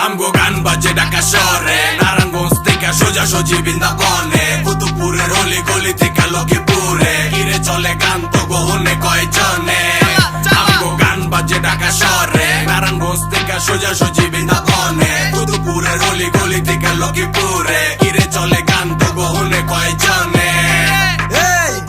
আমগো গান বাজে ঢাকা শহরে, নারায়ণগঞ্জ থেকে সোজাসুজি বৃন্দাবনে, কুতুবপুরের অলি গলি থেকে লক্ষ্মীপুরে, কিরে চলে গান তো গহনে কয়জনে। আমগো গান বাজে ঢাকা শহরে, নারায়ণগঞ্জ থেকে সোজাসুজি বৃন্দাবনে, কুতুবপুরের অলি গলি থেকে লক্ষ্মীপুরে, কিরে চলে গান তো গহনে কয়জনে।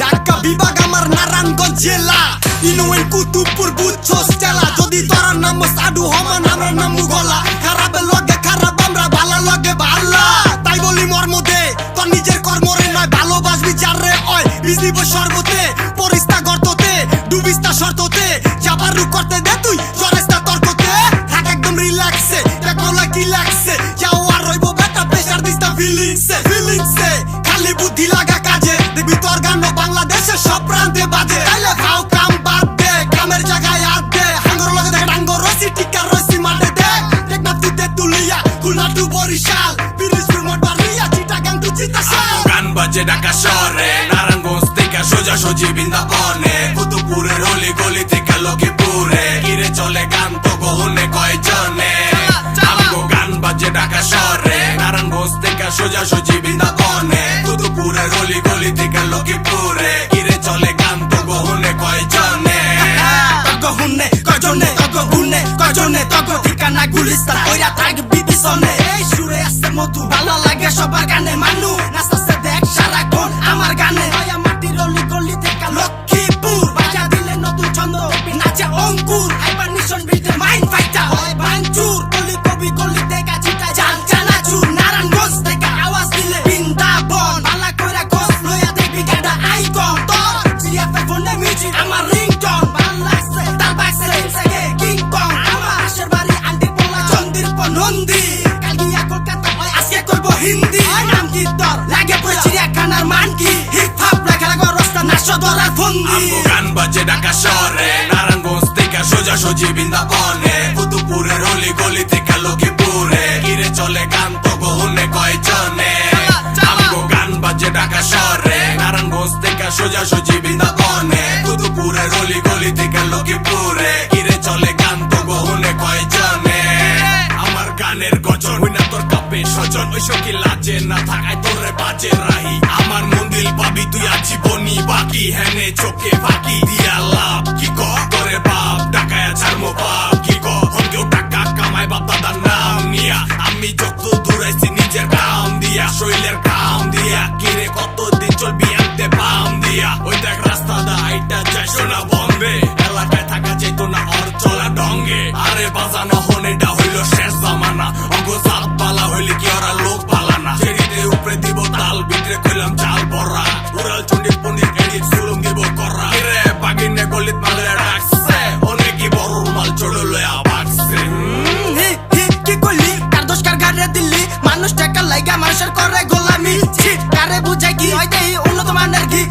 ঢাকা বিভাগ আমার নারায়ণগঞ্জ জেলা, ইনোয়েন কুতুবপুর বুঝছস চেলা। যদি তোর নাম সাধু হমান আমার নাম গলা, খারাপের লগে খারাপ আমরা ভালো লগে ভালা। তাই বলি মর্মদে তোর নিজের কর্মরে নয়, ভালোবাসবি যারে ওই বিজিব সর্বতে, পরিস্তা গর্ততে ডুবিস্তা শর্ততে, চাপারু করতে দে তুই জরেস্তা তর্কতে। থাক একদম রিল্যাক্সে, দেখো কি লাগছে, যাও আর রইব বেটা প্রেসার দিস্তা ফিলিংসে ফিলিংসে। খালি বুদ্ধি লাগা কাজে, দেখবি তোর গান বাংলাদেশে সব প্রান্তে বাজে। তাইলে খাও কাম বাদ দে, কামের জায়গায় হাত দে, হাঙ্গর লগে দেখ ডাঙ্গর রসি টিকা রসি মাঠে দে। টেকনাফ তুই তেতুলিয়া, খুলনা টু বরিশাল, পিরিজপুর মঠবাড়িয়া, চিটাগাং টু চিতাশাল। গান বাজে ঢাকা শহরে, নারায়ণগঞ্জ থেকে সোজাসুজি বৃন্দাবনে, কুতুবপুরের অলি গলি থেকে লক্ষ্মীপুরে, কিরে চলে গান তো গহনে কয়জনে। আমগো গান বাজে ঢাকা শহরে, নারায়ণগঞ্জ থেকে সোজাসুজি বৃন্দাবনে, কুতুবপুরের অলি গলি থেকে লক্ষ্মীপুরে, কিরে চলে গান তো গহনে কয়জনে। গহনে কয়জনে, গহনে কয়জনে, তগ ঠিকানা গুলিস্তান ওইরা থাকবি পিছনে। এই সুরে আসছে মধু, ভালো লাগে সবার গানে, মানু নাচতেছে দেখ সারাক্ষণ আমার গানে। মাটির অলি গলি থেকে লক্ষ্মীপুর, বাজা দিলে নতুন ছন্দ নাচে অঙ্কুর। হাইপার নিশন বিটে মাইন্ড ফাইটার হয় ভাঙচুর, গলি কবি গলি থেকে চিতা জান চানাচুর। নারায়ণগঞ্জ থেকে আওয়াজ দিলে বৃন্দাবন, বালা কইরা গছ লইয়া দেখবি গাডা আইকন। তোর জিএফএ ফোনে মিউজিক আমার রিংটন, ভাল লাগছে তার বাক্সে রিংসে কিং কং। আমার আশের বাড়ি আন্টি পোলা চন্দির নন্দী, কালগিয়া কলকাতা হয় আজকে করবো হিন্দি। নাম কি তোর লাগে পুরো চিড়িয়াখানার মান কি, হিপ হপ লেখা লাগো রাস্তা নাচ ধরার ফন্দি। আমগো গান বাজে ঢাকা শহরে, নারায়ণগঞ্জ থেকে সোজাসুজি বৃন্দাবনে, কুতুবপুরের অলি গলি থেকে লক্ষ্মীপুরে, কিরে চলে গান তো গহনে কয়জনে। আমগো গান বাজে ঢাকা শহরে, নারায়ণগঞ্জ থেকে সোজাসুজি বৃন্দাবনে, কুতুবপুরের অলি গলি থেকে লক্ষ্মীপুরে, কিরে চলে গান তো গহনে কয়জনে। আমার গানের গজন হইনা তোর কাপে স্বজন, ওই সকি লাজে না থাকায় তোরে বাজে রাহি। আমার মন্দির পাবি তুই আজীবনী বাকি, হেনে চোখে ফাঁকি দিয়া লাভ কি করে বাপ, টাকায় ছাড়মো বাপ কি কেউ টাকা কামায় বাপ দাদার নাম নিয়া। আমি যত দূরাইছি নিজের কাম দিয়া, শৈলের কাম দিয়া, কিরে কতদিন চলবি আনতে পাম দিয়া। ওই দেখ রাস্তা দা আইটা যায় শোনা বন্ধে, এলাকায় থাকা যেত না ওর চলা ঢঙ্গে। আরে বাজানো হনেটা হইল শেষ জামানা, অঙ্গ সাত পালা হইলে কি ওরা লোক পালানা। চেরিতে উপরে দিব তাল, ভিতরে কইলাম চাল বড়া, উড়াল চন্ডি পন্ডিত এডিট সুলুম দিব করা। রে বাগিনে গলিত মালে রাখছে, অনেকই বড় মাল চড়ে লয়া বাগছে। কি কইলি কার দোষ কার গাড়ে দিল্লি, মানুষ টাকা লাইগা মানুষের করে গোলামি। কারে বুঝাই কি হয় দেই উন্নত মানের কি,